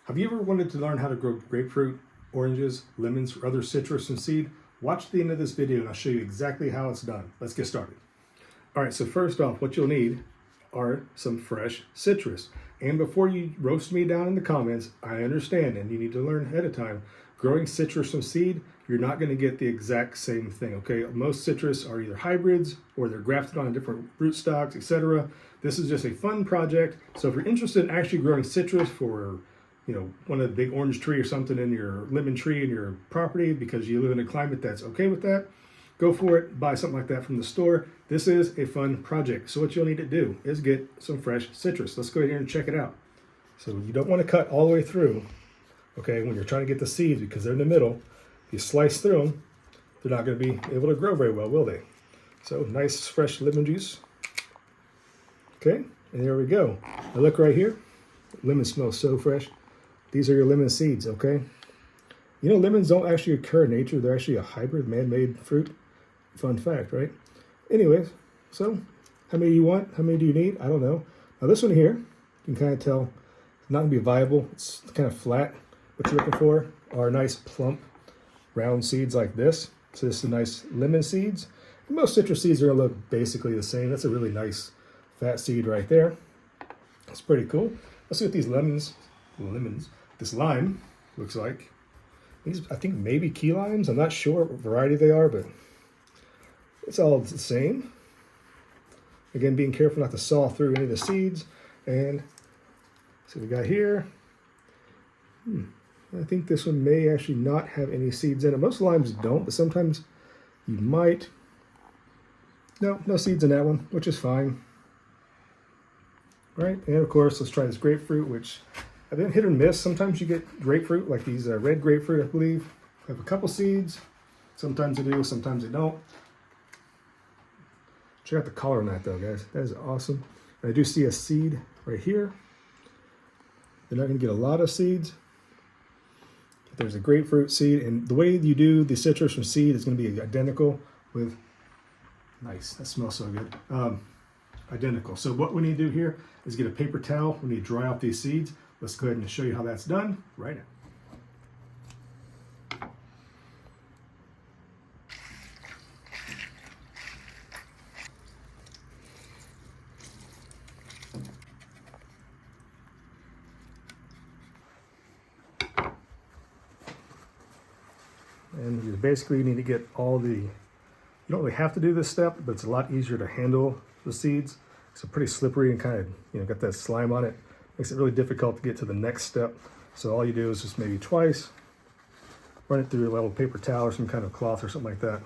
Have you ever wanted to learn how to grow grapefruit, oranges, lemons, or other citrus from seed? Watch the end of this video and I'll show you exactly how it's done. Let's get started. All right, so first off, what you'll need are some fresh citrus. And before you roast me down in the comments, I understand and you need to learn ahead of time, growing citrus from seed, you're not going to get the exact same thing, okay? Most citrus are either hybrids or they're grafted on different rootstocks, etc. This is just a fun project. So if you're interested in actually growing citrus for one of the big orange tree or something in your lemon tree in your property because you live in a climate that's okay with that, go for it, buy something like that from the store. This is a fun project. So what you'll need to do is get some fresh citrus. Let's go ahead here and check it out. So you don't want to cut all the way through, okay, when you're trying to get the seeds because they're in the middle. If you slice through them, they're not going to be able to grow very well, will they? So nice fresh lemon juice. Okay, and there we go. Now look right here. Lemon smells so fresh. These are your lemon seeds, okay? You know, lemons don't actually occur in nature. They're actually a hybrid, man-made fruit. Fun fact, right? Anyways, so how many do you want? How many do you need? I don't know. Now this one here, you can kind of tell it's not going to be viable. It's kind of flat. What you're looking for are nice, plump, round seeds like this. So this is nice lemon seeds. And most citrus seeds are going to look basically the same. That's a really nice fat seed right there. That's pretty cool. Let's see what these lemons, this lime looks like. These, I think maybe key limes. I'm not sure what variety they are, but it's all the same. Again, being careful not to saw through any of the seeds. And so we got here. I think this one may actually not have any seeds in it. Most limes don't, but sometimes you might. No seeds in that one, which is fine. All right, and of course, let's try this grapefruit, which I've been hit or miss. Sometimes you get grapefruit, like these red grapefruit, I believe, have a couple seeds. Sometimes they do, sometimes they don't. Check out the color on that though, guys. That is awesome. And I do see a seed right here. They're not gonna get a lot of seeds. There's a grapefruit seed, and the way you do the citrus from seed is gonna be identical with, nice, that smells so good. Identical. So what we need to do here is get a paper towel. We need to dry out these seeds. Let's go ahead and show you how that's done right now. And you basically need to get all the, you don't really have to do this step, but it's a lot easier to handle the seeds. It's pretty slippery and kind of, got that slime on it. Makes it really difficult to get to the next step. So all you do is just maybe twice, run it through a little paper towel or some kind of cloth or something like that.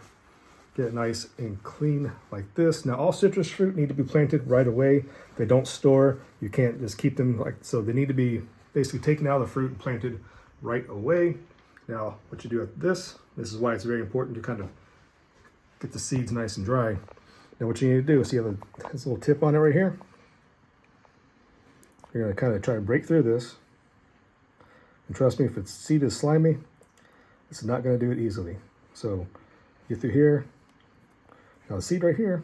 Get it nice and clean like this. Now all citrus fruit need to be planted right away. They don't store. You can't just keep them like, so they need to be basically taken out of the fruit and planted right away. Now what you do with this is why it's very important to kind of get the seeds nice and dry. Now what you need to do is you have this little tip on it right here. You're going to kind of try to break through this. And trust me, if its seed is slimy, it's not going to do it easily. So get through here. Now the seed right here,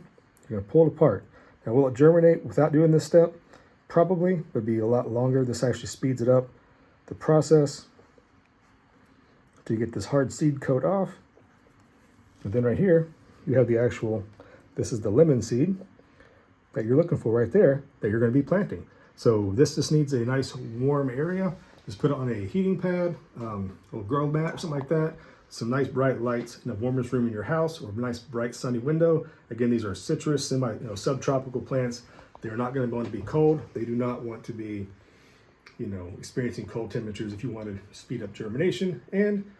you're going to pull it apart. Now will it germinate without doing this step? Probably, but be a lot longer. This actually speeds it up, the process, to get this hard seed coat off. And then right here, you have the actual, this is the lemon seed that you're looking for right there that you're going to be planting. So this just needs a nice warm area. Just put it on a heating pad, a little grow mat or something like that. Some nice bright lights in the warmest room in your house or a nice bright sunny window. Again, these are citrus, subtropical plants. They're not going to want to be cold. They do not want to be, experiencing cold temperatures if you want to speed up germination. And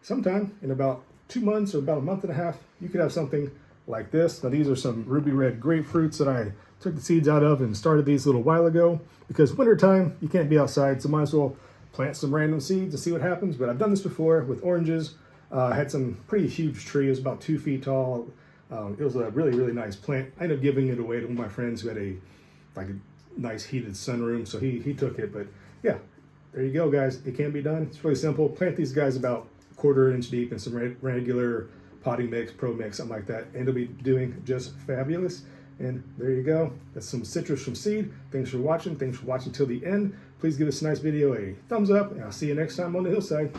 sometime in about 2 months or about a month and a half, you could have something like this. Now these are some ruby red grapefruits that I took the seeds out of and started these a little while ago because wintertime, you can't be outside, so might as well plant some random seeds and see what happens. But I've done this before with oranges. I had some pretty huge tree. It was about 2 feet tall. It was a really, really nice plant. I ended up giving it away to one of my friends who had a nice heated sunroom, so he took it. But yeah, there you go, guys. It can be done. It's really simple. Plant these guys about 1/4 inch deep in some regular potting mix, pro mix, something like that, and it'll be doing just fabulous. And there you go. That's some citrus from seed. Thanks for watching. Thanks for watching till the end. Please please give this nice video a thumbs up, and I'll see you next time on the hillside.